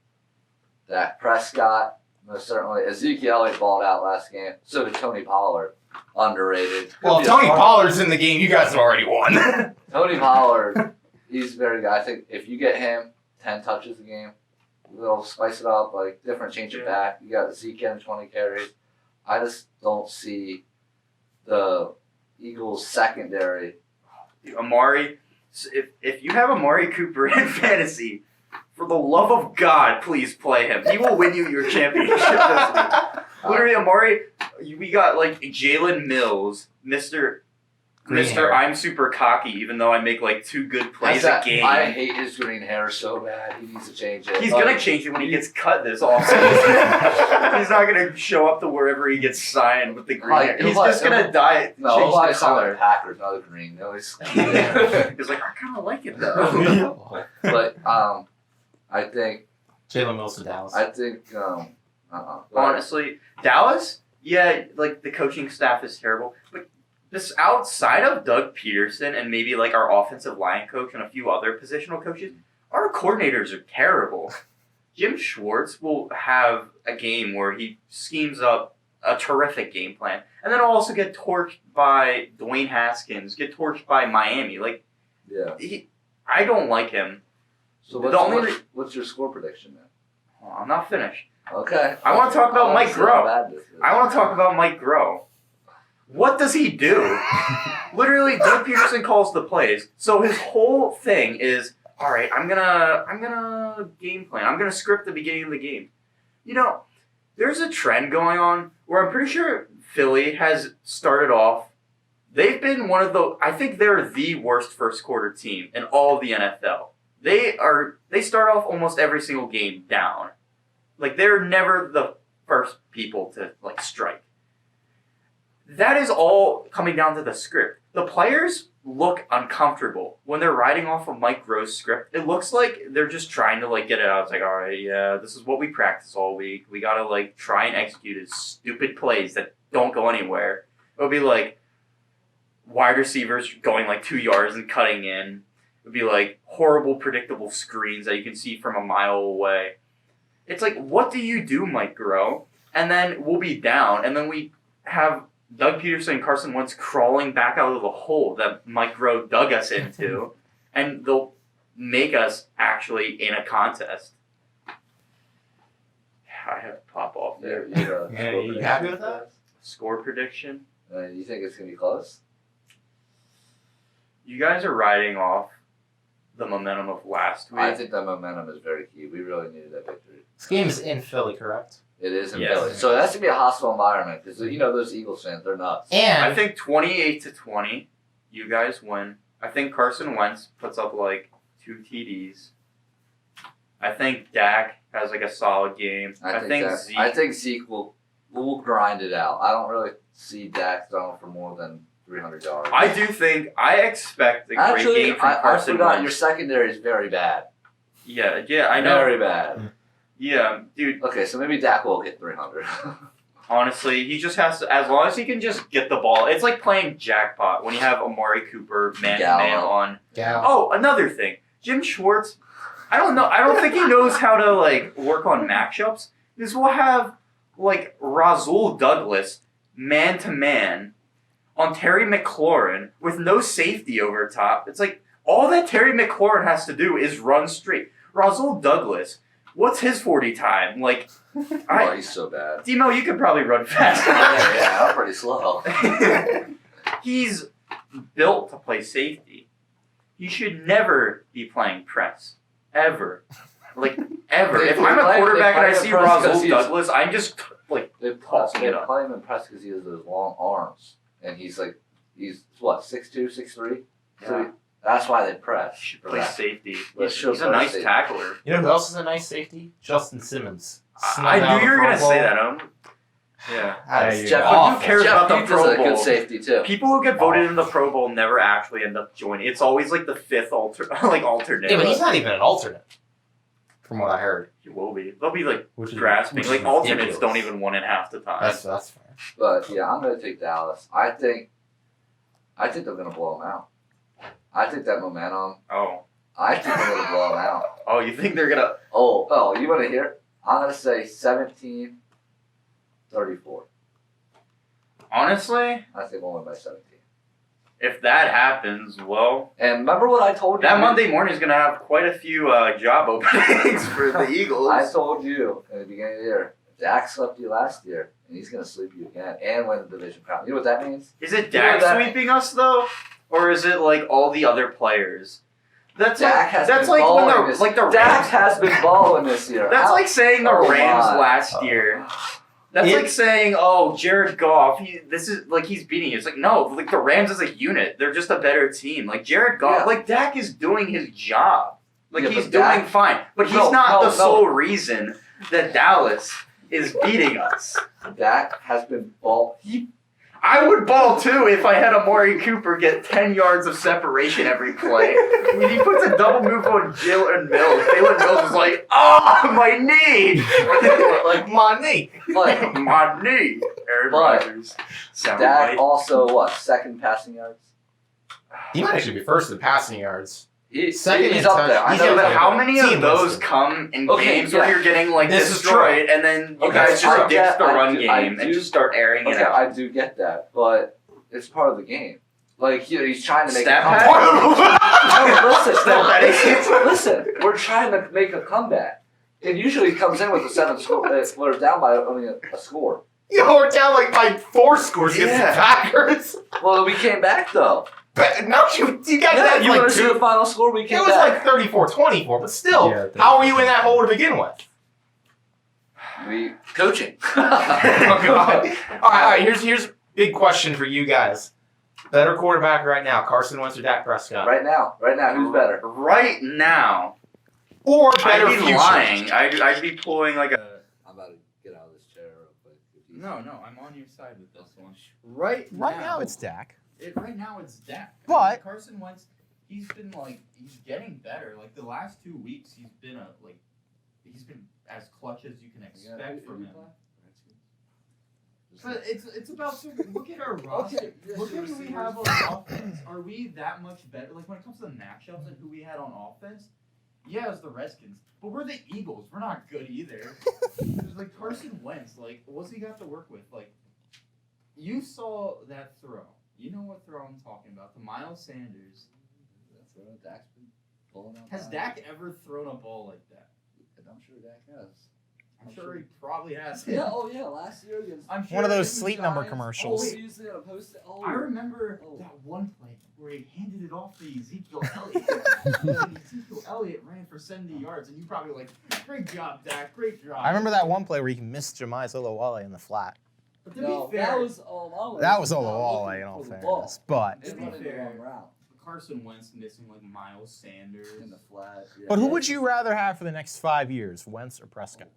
Dak Prescott, most certainly. Ezekiel Elliott balled out last game. So did Tony Pollard. Underrated. Well, if Tony Pollard's in the game, you guys have already won. Tony Pollard, he's very good. I think if you get him 10 touches a game, we'll spice it up, like different change of back. You got Zeke getting 20 carries. I just don't see the Eagles secondary. Amari, if you have Amari Cooper in fantasy, for the love of God, please play him. He will win you your championship this week. Literally, Amari, we got like Jalen Mills, Mr. I'm super cocky, even though I make like 2 good plays a game. I hate his green hair so bad. He needs to change it. He's gonna change it when he gets cut this offseason. He's not gonna show up to wherever he gets signed with the green hair. He's just gonna change the color. Packers, not the green. No, he's like, I kind of like it though. But I think Jalen Mills to Dallas. I think honestly, Dallas, yeah, like the coaching staff is terrible, but this outside of Doug Peterson and maybe like our offensive line coach and a few other positional coaches, our coordinators are terrible. Jim Schwartz will have a game where he schemes up a terrific game plan, and then he'll also get torched by Dwayne Haskins, get torched by Miami. Like, yeah, I don't like him. So what's your score prediction then? Oh, I'm not finished. Okay. I want to talk about Mike Groh. I want to talk about Mike Groh. What does he do? Literally, Doug Peterson calls the plays. So his whole thing is, all right, I'm gonna game plan. I'm gonna script the beginning of the game. You know, there's a trend going on where I'm pretty sure Philly has started off. They've been I think they're the worst first quarter team in all of the NFL. They start off almost every single game down. Like they're never the first people to like strike. That is all coming down to the script. The players look uncomfortable when they're riding off of Mike Groh's script. It looks like they're just trying to like get it out. It's like, all right, yeah, this is what we practice all week. We gotta like try and execute his stupid plays that don't go anywhere. It'll be like wide receivers going like 2 yards and cutting in. It would be like horrible, predictable screens that you can see from a mile away. It's like, what do you do, Mike Groh? And then we'll be down, and then we have Doug Peterson and Carson Wentz crawling back out of the hole that Mike Groh dug us into, and they'll make us actually in a contest. I have to pop off there. You happy with that? Score prediction? You think it's going to be close? You guys are riding off the momentum of last week. I think that momentum is very key. We really needed that victory. This game is in Philly, correct? It is in Yes. Philly. So it has to be a hostile environment because, you know, those Eagles fans, they're nuts. And I think 28-20, you guys win. I think Carson Wentz puts up like 2 TDs. I think Dak has like a solid game. I think Zeke will grind it out. I don't really see Dak throwing for more than 300 yards. I expect a great Actually, game from I Carson forgot Wentz. your secondary is very bad. Yeah, I know. Very bad. Yeah, dude. Okay, so maybe Dak will get 300. Honestly, he just has to, as long as he can just get the ball. It's like playing jackpot when you have Amari Cooper man-to-man on. Yeah. Oh, another thing. Jim Schwartz, I don't know. I don't think he knows how to, like, work on matchups. Because we'll have, like, Rasul Douglas man-to-man on Terry McLaurin with no safety over top. It's like, all that Terry McLaurin has to do is run straight. Rasul Douglas, what's his 40 time? Like, Oh, he's so bad. Demo, you could probably run faster. Yeah, I'm pretty slow. He's built to play safety. He should never be playing press. Ever. Like, ever. If I'm a quarterback and I see Rasul Douglas, I'm just, like, They tossing it up. play him in press because he has those long arms. And he's what, 6'2", 6'3"? So Yeah. that's why they press. Should for play that. safety. Let's He's show a nice safety. tackler. You know who else is a nice safety? Justin Simmons. I knew you were going to say that. Yeah. That you is go. But awful. who cares Jeff about the Heath Pro is a Bowl? good safety too. People who get voted in the Pro Bowl never actually end up joining. It's always like the fifth alternate. Yeah, but he's not even an alternate, from what I heard. He will be. They'll be like Which is grasping. which Like is alternates ridiculous. don't even win in half the time. That's fair. But yeah, I'm gonna take Dallas. I think they're gonna blow them out. I think that momentum. I think they're gonna blow them out. Oh, you think they're gonna? Oh, you want to hear? I'm gonna say 17-34. Honestly, I think we'll win by 17. if that happens, well, And remember what I told you? that Monday morning is gonna have quite a few job openings for the Eagles. I told you in the beginning of the year, Dak slept you last year, and he's gonna sleep you again and win the division crown. You know what that means? Is it You know Dak that- sweeping us though, or is it like all the other players? That's Dak has that's been like when balling the this. like the Dak Rams. has been balling this year. That's like saying the Oh, Rams my. last year. That's like saying, oh, Jared Goff, he's beating you. It's like, no, like the Rams as a unit, they're just a better team. Like Jared Goff, Yeah. like Dak is doing his job. Like Yeah, he's but doing Dak- fine. But he's No, not no, the no. sole reason that Dallas is beating us. Dak has been ball. I would ball too if I had Amari Cooper get 10 yards of separation every play. When he puts a double move on Jalen Mills, Jalen Mills is like, oh, my knee! like My knee. Like My knee. Aaron But Rodgers. Sound Dak right. also what? Second passing yards. He might actually be first in passing yards. Second, in he's up touch- there. I he's know in But that. the- how many Team of those listed. come in Okay, games where yeah. you're getting like This is destroyed and then you Okay, guys just I ditch get- the I run do- I game and do- just start airing it Okay, out? I do get that, but it's part of the game. Like he's trying to make Stat a pad? comeback. No, listen, Stat listen. We're trying to make a comeback. It usually comes in with a 7 score. We're down by only a score. Yo, we're down like by 4 scores against Yeah. the Packers. Well, we came back though. But no, you guys Yeah, had you like want to see the 2. final score? We It came was back. like 34-24, but still, Yeah, how were you in that hole to begin with? We coaching. Oh, God. All right. Here's a big question for you guys. Better quarterback right now, Carson Wentz or Dak Prescott? Right now, who's better? Right now, Or better I'd be future? lying. I'd be pulling like a. I'm about to get out of this chair real quick. No, I'm on your side with this one. Right Now it's Dak. Right now it's Dak. But- Carson Wentz, he's been he's getting better. Like the last 2 weeks, he's been as clutch as you can expect from him. But it's about look at our roster. Look at who we have on offense. Are we that much better? Like when it comes to the matchups and who we had on offense, yeah, it's the Redskins. But we're the Eagles. We're not good either. There's like Carson Wentz. Like what's he got to work with? Like you saw that throw. You know what throw I'm talking about? The Miles Sanders. That's what Dak's been pulling out. Has Dak ever thrown a ball like that? I'm sure Dak has. I'm sure he probably has. Yeah. Oh yeah. Last year against. I'm sure One of those against the sleep number Giants- commercials. Oh, Usually on a post. Oh. I remember Oh. that one play where he handed it off to Ezekiel Elliott. And Ezekiel Elliott ran for 70 yards, and you probably were like, great job, Dak, great job. I remember that one play where he missed Jamize Olawale in the flat. But to be fair, that was Olawale. That was Olawale in all fairness. But To be fair, Carson Wentz missing like Miles Sanders. in the flat. Yeah. who would you rather have for the next 5 years, Wentz or Prescott?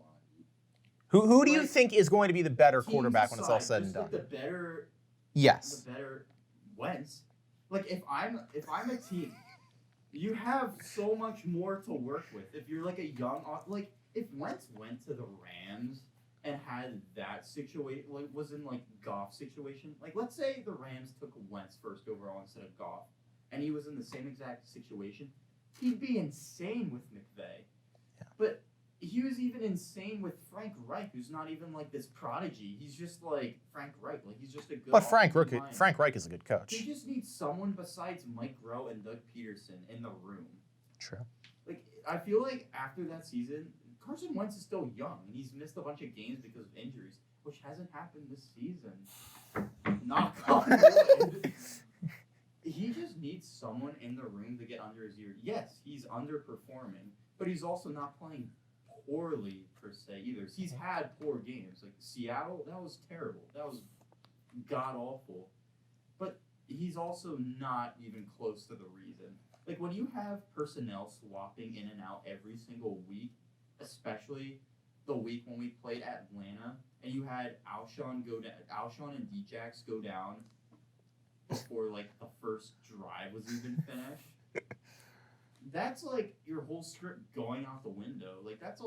Who do you think is going to be the better Teams quarterback when it's all aside, said and just, done? like, Yes. the better Wentz. Like if I'm a team, you have so much more to work with. If you're like a young, like if Wentz went to the Rams and had that situation, like was in like Goff's situation, like let's say the Rams took Wentz first overall instead of Goff, and he was in the same exact situation, he'd be insane with McVay. Yeah. But he was even insane with Frank Reich, who's not even like this prodigy. He's just like Frank Reich, like he's just a good. But Frank offensive mind. Reich is a good coach. He just needs someone besides Mike Rowe and Doug Peterson in the room. True. Like I feel like after that season, Carson Wentz is still young and he's missed a bunch of games because of injuries, which hasn't happened this season. Knock on wood. He just needs someone in the room to get under his ear. Yes, he's underperforming, but he's also not playing poorly per se either. He's had poor games. Like Seattle, that was terrible. That was god awful. But he's also not even close to the reason. Like when you have personnel swapping in and out every single week, especially the week when we played Atlanta, and you had Alshon and Djax go down before like the first drive was even finished. That's like your whole script going out the window. Like that's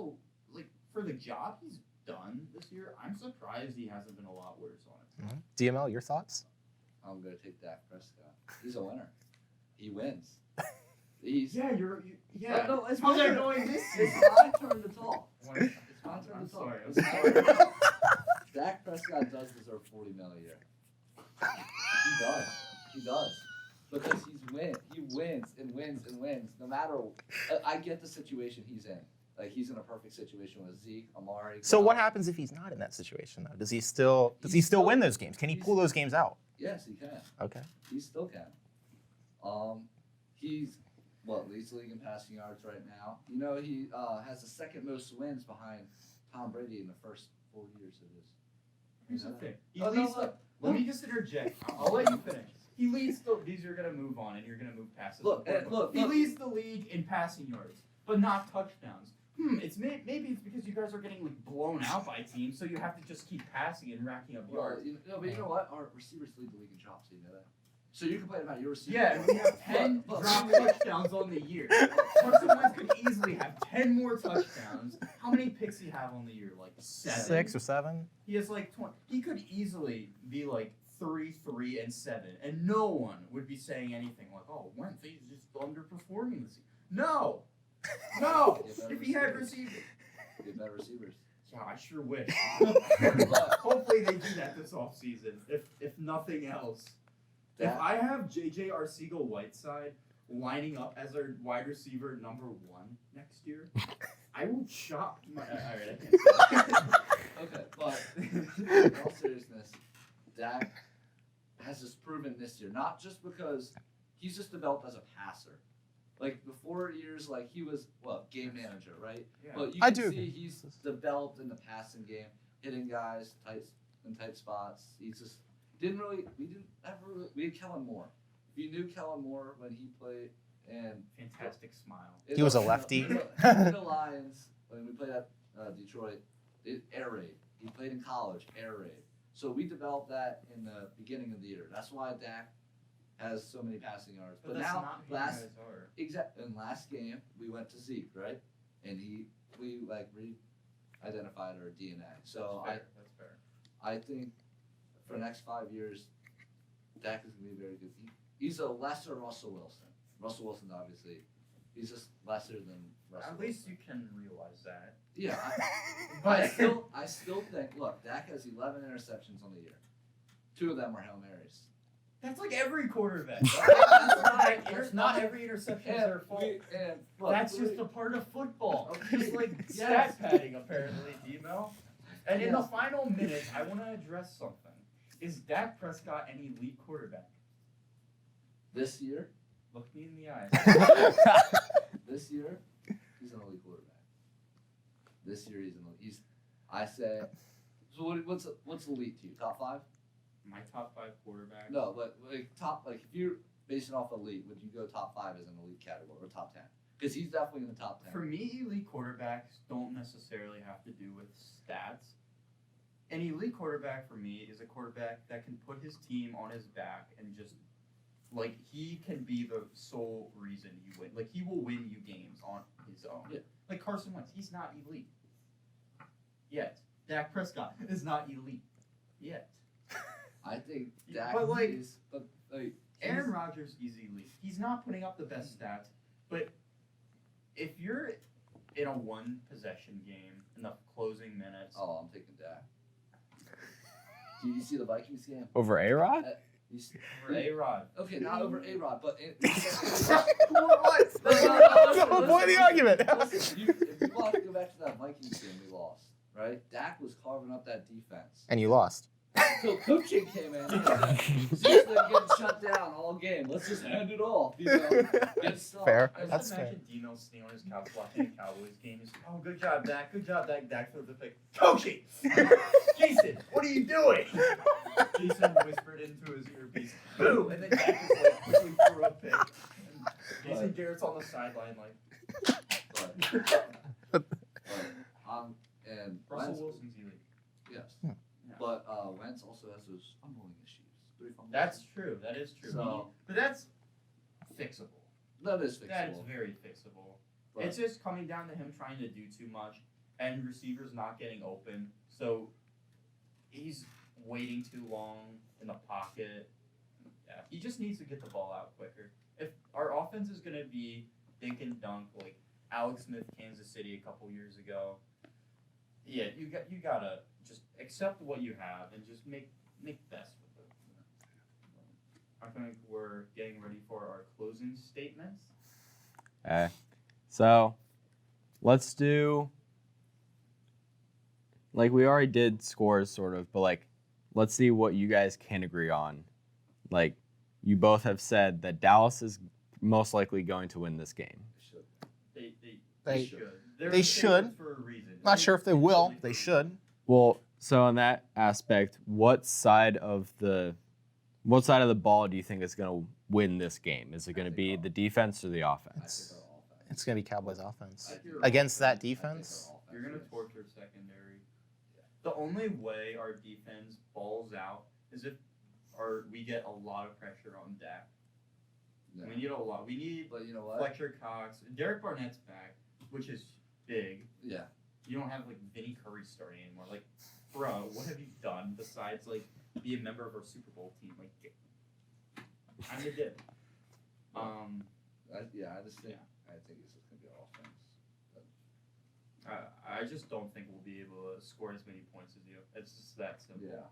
like for the job he's done this year, I'm surprised he hasn't been a lot worse on it. DML, your thoughts? I'm gonna take Dak Prescott. He's a winner. He wins. He's Yeah, yeah. No, it's How's my that turn. going this It's season? my turn to talk. When- It's my turn I'm to talk. sorry. I'm It's my sorry. turn to talk. Dak Prescott does deserve $40 million a year. He does. He does. Because he wins and wins and wins. No matter, I get the situation he's in. Like he's in a perfect situation with Zeke, Amari. So what Goff. happens if he's not in that situation though? Does he still win those games? Can he pull those games out? Yes, he can. Okay. He still can. He's leads the league in passing yards right now. You know, he has the second most wins behind Tom Brady in the first 4 years of his. Here's the thing. He Oh, no, leads look, let me just interject. I'll let you finish. He leads these are gonna move on and you're gonna move past this. Look, He leads the league in passing yards, but not touchdowns. It's maybe it's because you guys are getting like blown out by teams, so you have to just keep passing and racking up Well, yards. but you know what? Our receivers lead the league in drops. You know that. So you complain about your receivers. Yeah, and we have 10 But- drop touchdowns on the year. Carson Wentz could easily have 10 more touchdowns. How many picks do you have on the year? Like 7? 6 or 7? He has like 20. He could easily be like 3-3-7, and no one would be saying anything like, "Oh, Wentz, he's just underperforming this year." No, no. If he had receivers, Get better receivers. yeah, I sure wish. But Hopefully they do that this offseason, if nothing else. If That- I have JJ Arcega-Whiteside lining up as our wide receiver number 1 next year, I will chop my. All right, I can't say that. Okay, but in all seriousness, Dak has just proven this year, not just because he's just developed as a passer. Like before years, like he was game manager, right? Yeah. But you I can do see agree. he's developed in the passing game, hitting guys in tight spots. He's just we had Kellen Moore. If you knew Kellen Moore when he played and Fantastic smile. He was a lefty. In the Lions, when we played at Detroit, air raid. He played in college, air raid. So we developed that in the beginning of the year. That's why Dak has so many passing yards. But that's now, not who you guys are. in last game, we went to Zeke, right? And we re-identified our DNA. So That's fair. I think for the next 5 years, Dak is going to be very good. He's a lesser Russell Wilson. Russell Wilson, obviously, he's just lesser than Russell At least Wilson. you can realize that. Yeah, I still think. Look, Dak has 11 interceptions on the year. 2 of them were Hail Marys. That's like every quarterback. That's not every interception is their fault. That's just a part of football. Just like stat padding, apparently, Demo. And in the final minutes, I want to address something. Is Dak Prescott an elite quarterback? This year. Look me in the eyes. This year, he's an elite quarterback. This year, he's an elite. I say. So what's elite to you? Top 5? My top 5 quarterbacks. No, but if you're basing off elite, would you go top 5 as an elite category or top 10? Because he's definitely in the top 10. For me, elite quarterbacks don't necessarily have to do with stats. An elite quarterback for me is a quarterback that can put his team on his back and just Like, he can be the sole reason you win. Like, he will win you games on his own. Yeah. Like Carson Wentz, he's not elite yet. Dak Prescott is not elite yet. I think Dak But, like, is, but like Aaron Rodgers is elite. He's not putting up the best stats, but if you're in a one possession game in the closing minutes, oh, I'm taking Dak. Did you see the Vikings game? Over A-Rod? You see, for A-Rod. okay, not over A-Rod, but What? Avoid the argument. Listen, if you want to go back to that Vikings game we lost, right? Dak was carving up that defense. And you lost. So coaching came in and said, since they're getting shut down all game, let's just end it off. You know, get stuff. Fair. I That's just fair. imagine Dino stealing his couch watching a Cowboys game. He's like, oh, good job, Dak. Good job, Dak. Dak throws the pick. Coaching! Jason, what are you doing? Jason whispered into his earpiece, boo! And then Dak just like quickly threw a pick. And Jason Garrett's on the sideline like, And Russell Wentz, Wilson's elite. yes. Yeah. But Wentz also has those fumbling issues. 3 fumbles. That's true. That is true. So- But that's fixable. That is fixable. That is very fixable. But- It's just coming down to him trying to do too much and receivers not getting open. So he's waiting too long in the pocket. Yeah, he just needs to get the ball out quicker. If our offense is going to be dink and dunk like Alex Smith, Kansas City a couple years ago, yeah, you gotta just accept what you have and just make best with it. I think we're getting ready for our closing statements. Okay. So, let's do, like, we already did scores, sort of, but, like, let's see what you guys can agree on. Like, you both have said that Dallas is most likely going to win this game. They should. They're they should. favorites for a reason. Not sure if they will. They should. Well, so in that aspect, what side of the ball do you think is going to win this game? Is it going to be the defense or the I offense? think our offense. It's gonna be Cowboys offense I think against that I think our defense. offense You're gonna is- torture secondary. The only way our defense balls out is if we get a lot of pressure on Dak. Yeah. We need a lot. We need But you know what? Fletcher Cox. Derek Barnett's back, which is big. Yeah. You don't have like Vinny Curry starting anymore. Like, bro, what have you done besides like be a member of our Super Bowl team? Like, kind of did. I just think I think it's just gonna be our offense. I just don't think we'll be able to score as many points as you. It's just that simple. Yeah.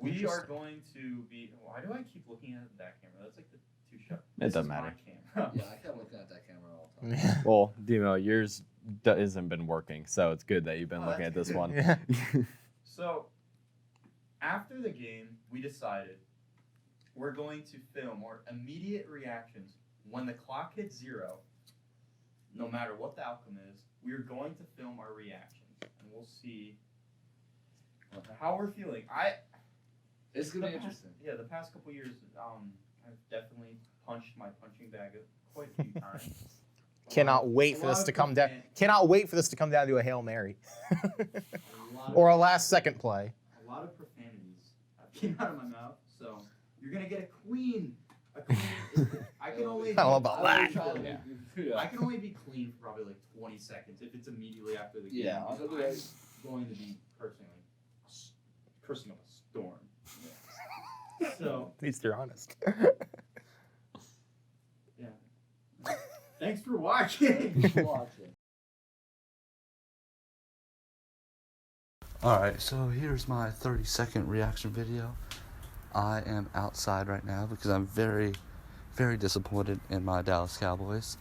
We are going to be. Why do I keep looking at that camera? That's like the two shot. It doesn't matter. Camera. Yeah, I kept looking at that camera all the time. Yeah. Well, Demo, yours hasn't been working, so it's good that you've been Oh, looking at that's this good. one. Yeah. So, after the game, we decided we're going to film our immediate reactions when the clock hits 0. No matter what the outcome is, we're going to film our reactions, and we'll see how we're feeling. It's gonna be The past- interesting. Yeah, the past couple years, I've definitely punched my punching bag quite a few times. Cannot wait for this to come down. Cannot wait for this to come down to a Hail Mary. Or a last second play. A lot of profanities came out of my mouth, so you're gonna get a queen. A queen. I can only. I don't know about that. I can only be clean for probably like 20 seconds if it's immediately after the game. Yeah, I'm because gonna do it. going to be cursing up a storm. So At least you're honest. yeah. Thanks for watching. Alright, so here's my 30-second reaction video. I am outside right now because I'm very, very disappointed in my Dallas Cowboys.